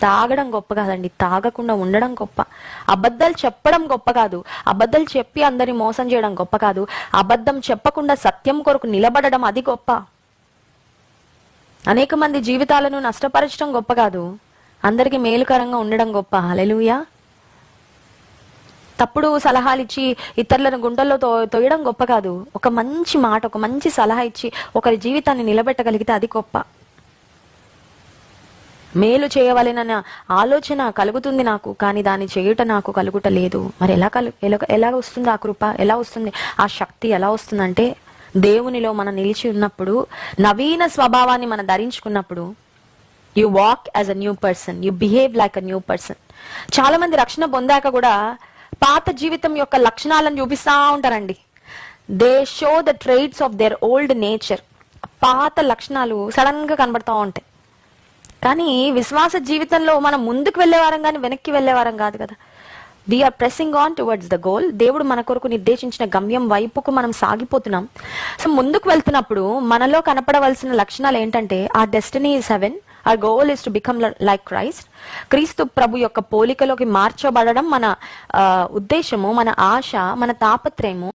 తాగడం గొప్ప కాదండి, తాగకుండా ఉండడం గొప్ప. అబద్ధాలు చెప్పడం గొప్ప కాదు, అబద్ధాలు చెప్పి అందరిని మోసం చేయడం గొప్ప కాదు, అబద్ధం చెప్పకుండా సత్యం కొరకు నిలబడడం అది గొప్ప. అనేక మంది జీవితాలను నష్టపరచడం గొప్ప కాదు, అందరికి మేలుకరంగా ఉండడం గొప్ప. హల్లెలూయా. తప్పుడు సలహాలు ఇచ్చి ఇతరులను గుంటల్లో తోయడం గొప్ప కాదు, ఒక మంచి మాట, ఒక మంచి సలహా ఇచ్చి ఒకరి జీవితాన్ని నిలబెట్టగలిగితే అది గొప్ప. మేలు చేయవలెనన్న ఆలోచన కలుగుతుంది నాకు, కానీ దాన్ని చేయుట నాకు కలుగుట లేదు. మరి ఎలా వస్తుంది ఆ కృప, ఎలా వస్తుంది ఆ శక్తి, ఎలా వస్తుందంటే దేవునిలో మనం నిలిచి ఉన్నప్పుడు, నవీన స్వభావాన్ని మనం ధరించుకున్నప్పుడు, you walk as a new person, you behave like a new person. చాలా మంది రక్షణ పొందాక కూడా పాత జీవితం యొక్క లక్షణాలను చూపిస్తా ఉంటారండి. They show the traits of their old nature. పాత లక్షణాలు సడన్ గా కనబడతా ఉంటాయి. కానీ విశ్వాస జీవితంలో మనం ముందుకు వెళ్లేవారం కానీ వెనక్కి వెళ్లేవారం కాదు కదా. We're pressing on towards the goal. దేవుడు మన కొరకు నిర్దేశించిన గమ్యం వైపుకు మనం సాగిపోతున్నాం. సో ముందుకు వెళ్తున్నప్పుడు మనలో కనపడవలసిన లక్షణాలు ఏంటంటే, ఆ destiny is haven, our goal is to become like Christ. క్రీస్తు ప్రభు యొక్క పోలికలోకి మార్చబడడం మన ఉద్దేశము, మన ఆశ, మన తాపత్రయము.